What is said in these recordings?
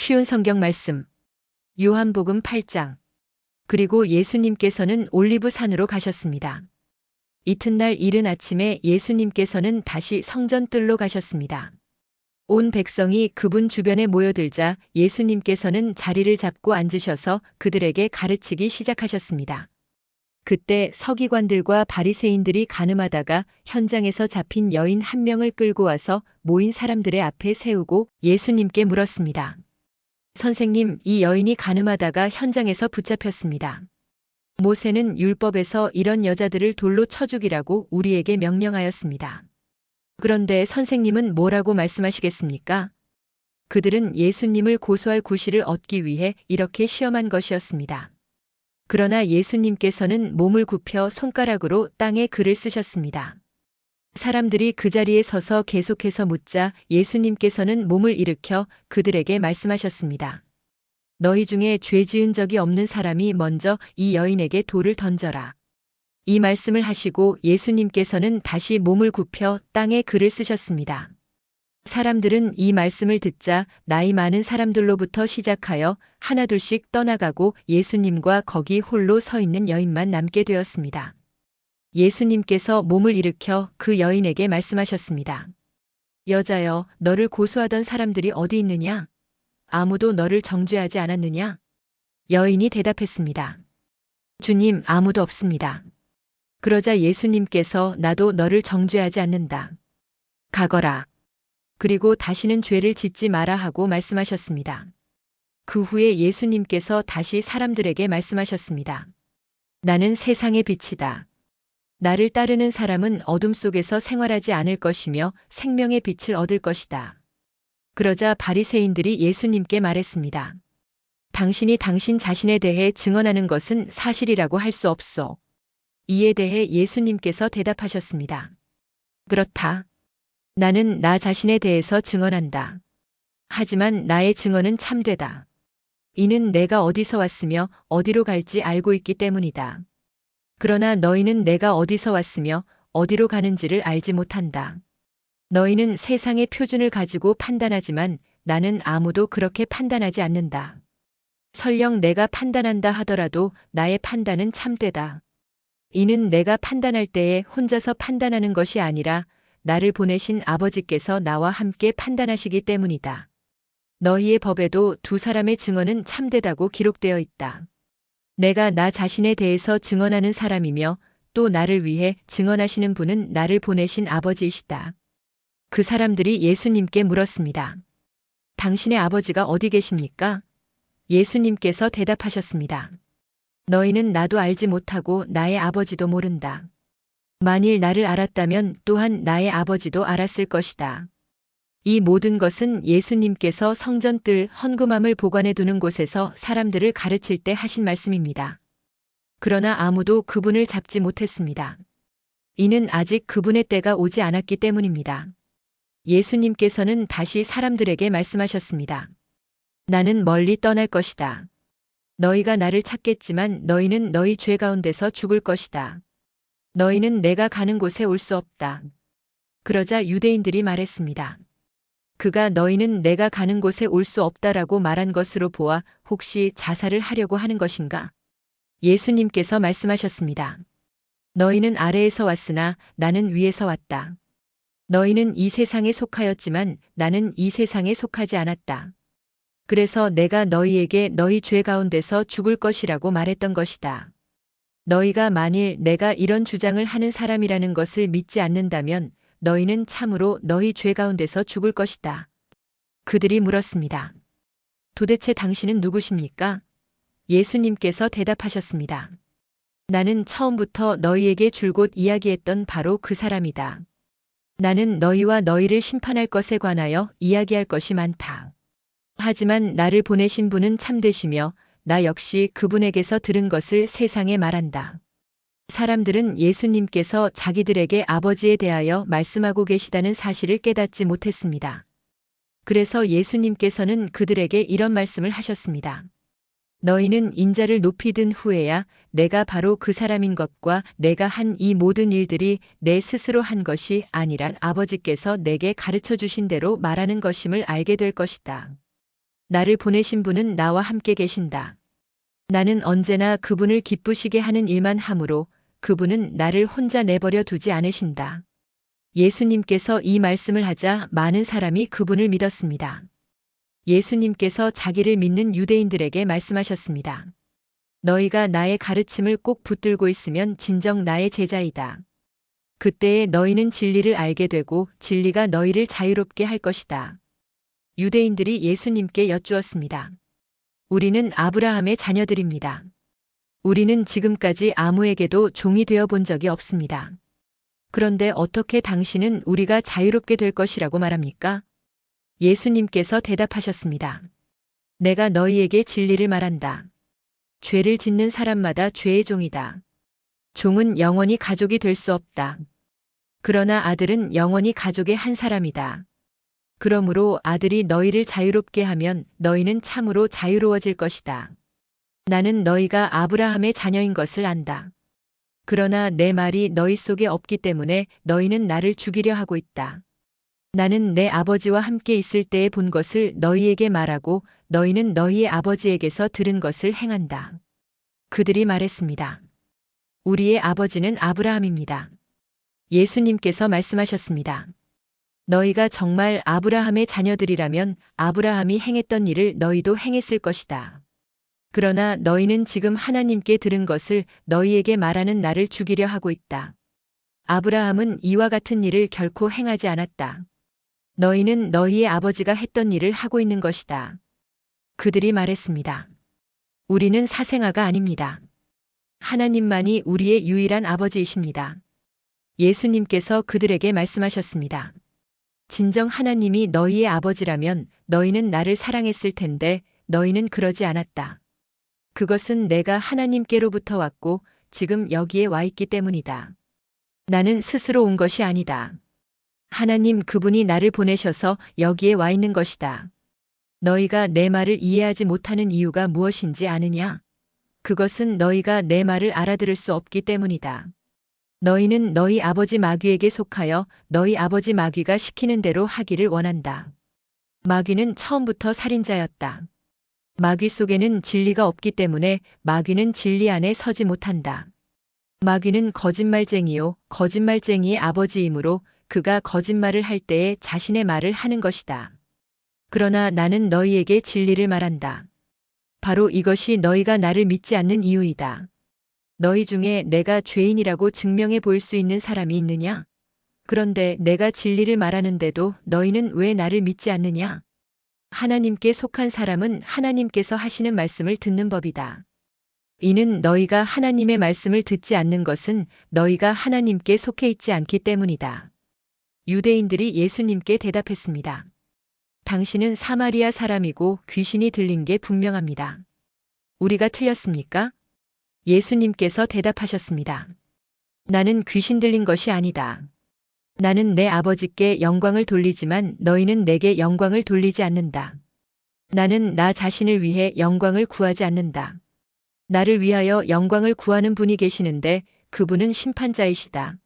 쉬운 성경 말씀. 요한복음 8장. 그리고 예수님께서는 올리브 산으로 가셨습니다. 이튿날 이른 아침에 예수님께서는 다시 성전 뜰로 가셨습니다. 온 백성이 그분 주변에 모여들자 예수님께서는 자리를 잡고 앉으셔서 그들에게 가르치기 시작하셨습니다. 그때 서기관들과 바리새인들이 간음하다가 현장에서 잡힌 여인 한 명을 끌고 와서 모인 사람들의 앞에 세우고 예수님께 물었습니다. 선생님, 이 여인이 간음하다가 현장에서 붙잡혔습니다. 모세는 율법에서 이런 여자들을 돌로 쳐 죽이라고 우리에게 명령하였습니다. 그런데 선생님은 뭐라고 말씀하시겠습니까? 그들은 예수님을 고소할 구실을 얻기 위해 이렇게 시험한 것이었습니다. 그러나 예수님께서는 몸을 굽혀 손가락으로 땅에 글을 쓰셨습니다. 사람들이 그 자리에 서서 계속해서 묻자 예수님께서는 몸을 일으켜 그들에게 말씀하셨습니다. 너희 중에 죄 지은 적이 없는 사람이 먼저 이 여인에게 돌을 던져라. 이 말씀을 하시고 예수님께서는 다시 몸을 굽혀 땅에 글을 쓰셨습니다. 사람들은 이 말씀을 듣자 나이 많은 사람들로부터 시작하여 하나둘씩 떠나가고 예수님과 거기 홀로 서 있는 여인만 남게 되었습니다. 예수님께서 몸을 일으켜 그 여인에게 말씀하셨습니다. 여자여, 너를 고소하던 사람들이 어디 있느냐? 아무도 너를 정죄하지 않았느냐? 여인이 대답했습니다. 주님, 아무도 없습니다. 그러자 예수님께서 나도 너를 정죄하지 않는다. 가거라. 그리고 다시는 죄를 짓지 마라 하고 말씀하셨습니다. 그 후에 예수님께서 다시 사람들에게 말씀하셨습니다. 나는 세상의 빛이다. 나를 따르는 사람은 어둠 속에서 생활하지 않을 것이며 생명의 빛을 얻을 것이다. 그러자 바리새인들이 예수님께 말했습니다. 당신이 당신 자신에 대해 증언하는 것은 사실이라고 할 수 없소. 이에 대해 예수님께서 대답하셨습니다. 그렇다. 나는 나 자신에 대해서 증언한다. 하지만 나의 증언은 참되다. 이는 내가 어디서 왔으며 어디로 갈지 알고 있기 때문이다. 그러나 너희는 내가 어디서 왔으며 어디로 가는지를 알지 못한다. 너희는 세상의 표준을 가지고 판단하지만 나는 아무도 그렇게 판단하지 않는다. 설령 내가 판단한다 하더라도 나의 판단은 참되다. 이는 내가 판단할 때에 혼자서 판단하는 것이 아니라 나를 보내신 아버지께서 나와 함께 판단하시기 때문이다. 너희의 법에도 두 사람의 증언은 참되다고 기록되어 있다. 내가 나 자신에 대해서 증언하는 사람이며 또 나를 위해 증언하시는 분은 나를 보내신 아버지이시다. 그 사람들이 예수님께 물었습니다. 당신의 아버지가 어디 계십니까? 예수님께서 대답하셨습니다. 너희는 나도 알지 못하고 나의 아버지도 모른다. 만일 나를 알았다면 또한 나의 아버지도 알았을 것이다. 이 모든 것은 예수님께서 성전 뜰 헌금함을 보관해 두는 곳에서 사람들을 가르칠 때 하신 말씀입니다. 그러나 아무도 그분을 잡지 못했습니다. 이는 아직 그분의 때가 오지 않았기 때문입니다. 예수님께서는 다시 사람들에게 말씀하셨습니다. 나는 멀리 떠날 것이다. 너희가 나를 찾겠지만 너희는 너희 죄 가운데서 죽을 것이다. 너희는 내가 가는 곳에 올 수 없다. 그러자 유대인들이 말했습니다. 그가 너희는 내가 가는 곳에 올 수 없다라고 말한 것으로 보아 혹시 자살을 하려고 하는 것인가? 예수님께서 말씀하셨습니다. 너희는 아래에서 왔으나 나는 위에서 왔다. 너희는 이 세상에 속하였지만 나는 이 세상에 속하지 않았다. 그래서 내가 너희에게 너희 죄 가운데서 죽을 것이라고 말했던 것이다. 너희가 만일 내가 이런 주장을 하는 사람이라는 것을 믿지 않는다면 너희는 참으로 너희 죄 가운데서 죽을 것이다. 그들이 물었습니다. 도대체 당신은 누구십니까? 예수님께서 대답하셨습니다. 나는 처음부터 너희에게 줄곧 이야기했던 바로 그 사람이다. 나는 너희와 너희를 심판할 것에 관하여 이야기할 것이 많다. 하지만 나를 보내신 분은 참되시며 나 역시 그분에게서 들은 것을 세상에 말한다. 사람들은 예수님께서 자기들에게 아버지에 대하여 말씀하고 계시다는 사실을 깨닫지 못했습니다. 그래서 예수님께서는 그들에게 이런 말씀을 하셨습니다. 너희는 인자를 높이 든 후에야 내가 바로 그 사람인 것과 내가 한 이 모든 일들이 내 스스로 한 것이 아니라 아버지께서 내게 가르쳐 주신 대로 말하는 것임을 알게 될 것이다. 나를 보내신 분은 나와 함께 계신다. 나는 언제나 그분을 기쁘시게 하는 일만 하므로 그분은 나를 혼자 내버려 두지 않으신다. 예수님께서 이 말씀을 하자 많은 사람이 그분을 믿었습니다. 예수님께서 자기를 믿는 유대인들에게 말씀하셨습니다. 너희가 나의 가르침을 꼭 붙들고 있으면 진정 나의 제자이다. 그때에 너희는 진리를 알게 되고 진리가 너희를 자유롭게 할 것이다. 유대인들이 예수님께 여쭈었습니다. 우리는 아브라함의 자녀들입니다. 우리는 지금까지 아무에게도 종이 되어 본 적이 없습니다. 그런데 어떻게 당신은 우리가 자유롭게 될 것이라고 말합니까? 예수님께서 대답하셨습니다. 내가 너희에게 진리를 말한다. 죄를 짓는 사람마다 죄의 종이다. 종은 영원히 가족이 될 수 없다. 그러나 아들은 영원히 가족의 한 사람이다. 그러므로 아들이 너희를 자유롭게 하면 너희는 참으로 자유로워질 것이다. 나는 너희가 아브라함의 자녀인 것을 안다. 그러나 내 말이 너희 속에 없기 때문에 너희는 나를 죽이려 하고 있다. 나는 내 아버지와 함께 있을 때에 본 것을 너희에게 말하고 너희는 너희의 아버지에게서 들은 것을 행한다. 그들이 말했습니다. 우리의 아버지는 아브라함입니다. 예수님께서 말씀하셨습니다. 너희가 정말 아브라함의 자녀들이라면 아브라함이 행했던 일을 너희도 행했을 것이다. 그러나 너희는 지금 하나님께 들은 것을 너희에게 말하는 나를 죽이려 하고 있다. 아브라함은 이와 같은 일을 결코 행하지 않았다. 너희는 너희의 아버지가 했던 일을 하고 있는 것이다. 그들이 말했습니다. 우리는 사생아가 아닙니다. 하나님만이 우리의 유일한 아버지이십니다. 예수님께서 그들에게 말씀하셨습니다. 진정 하나님이 너희의 아버지라면 너희는 나를 사랑했을 텐데 너희는 그러지 않았다. 그것은 내가 하나님께로부터 왔고 지금 여기에 와 있기 때문이다. 나는 스스로 온 것이 아니다. 하나님 그분이 나를 보내셔서 여기에 와 있는 것이다. 너희가 내 말을 이해하지 못하는 이유가 무엇인지 아느냐? 그것은 너희가 내 말을 알아들을 수 없기 때문이다. 너희는 너희 아버지 마귀에게 속하여 너희 아버지 마귀가 시키는 대로 하기를 원한다. 마귀는 처음부터 살인자였다. 마귀 속에는 진리가 없기 때문에 마귀는 진리 안에 서지 못한다. 마귀는 거짓말쟁이요, 거짓말쟁이의 아버지이므로 그가 거짓말을 할 때에 자신의 말을 하는 것이다. 그러나 나는 너희에게 진리를 말한다. 바로 이것이 너희가 나를 믿지 않는 이유이다. 너희 중에 내가 죄인이라고 증명해 보일 수 있는 사람이 있느냐? 그런데 내가 진리를 말하는데도 너희는 왜 나를 믿지 않느냐? 하나님께 속한 사람은 하나님께서 하시는 말씀을 듣는 법이다. 이는 너희가 하나님의 말씀을 듣지 않는 것은 너희가 하나님께 속해 있지 않기 때문이다. 유대인들이 예수님께 대답했습니다. 당신은 사마리아 사람이고 귀신이 들린 게 분명합니다. 우리가 틀렸습니까? 예수님께서 대답하셨습니다. 나는 귀신 들린 것이 아니다. 나는 내 아버지께 영광을 돌리지만 너희는 내게 영광을 돌리지 않는다. 나는 나 자신을 위해 영광을 구하지 않는다. 나를 위하여 영광을 구하는 분이 계시는데 그분은 심판자이시다.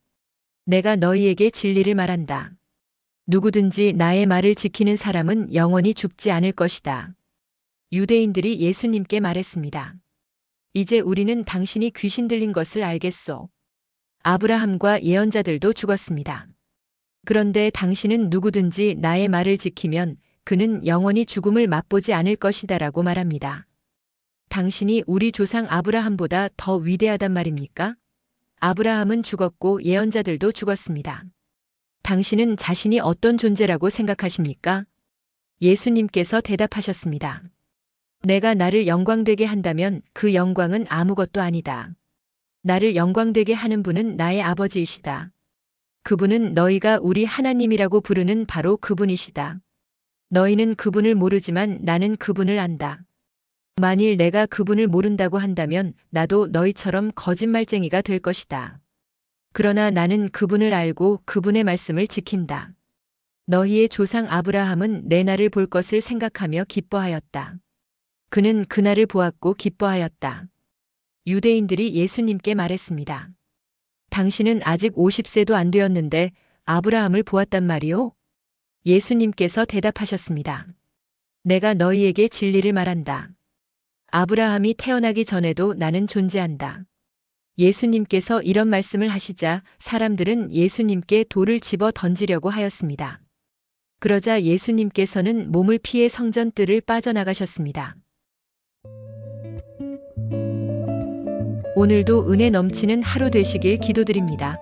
내가 너희에게 진리를 말한다. 누구든지 나의 말을 지키는 사람은 영원히 죽지 않을 것이다. 유대인들이 예수님께 말했습니다. 이제 우리는 당신이 귀신 들린 것을 알겠소. 아브라함과 예언자들도 죽었습니다. 그런데 당신은 누구든지 나의 말을 지키면 그는 영원히 죽음을 맛보지 않을 것이다라고 말합니다. 당신이 우리 조상 아브라함보다 더 위대하단 말입니까? 아브라함은 죽었고 예언자들도 죽었습니다. 당신은 자신이 어떤 존재라고 생각하십니까? 예수님께서 대답하셨습니다. 내가 나를 영광되게 한다면 그 영광은 아무것도 아니다. 나를 영광되게 하는 분은 나의 아버지이시다. 그분은 너희가 우리 하나님이라고 부르는 바로 그분이시다. 너희는 그분을 모르지만 나는 그분을 안다. 만일 내가 그분을 모른다고 한다면 나도 너희처럼 거짓말쟁이가 될 것이다. 그러나 나는 그분을 알고 그분의 말씀을 지킨다. 너희의 조상 아브라함은 내 날을 볼 것을 생각하며 기뻐하였다. 그는 그날을 보았고 기뻐하였다. 유대인들이 예수님께 말했습니다. 당신은 아직 50세도 안 되었는데 아브라함을 보았단 말이오? 예수님께서 대답하셨습니다. 내가 너희에게 진리를 말한다. 아브라함이 태어나기 전에도 나는 존재한다. 예수님께서 이런 말씀을 하시자 사람들은 예수님께 돌을 집어 던지려고 하였습니다. 그러자 예수님께서는 몸을 피해 성전 뜰을 빠져나가셨습니다. 오늘도 은혜 넘치는 하루 되시길 기도드립니다.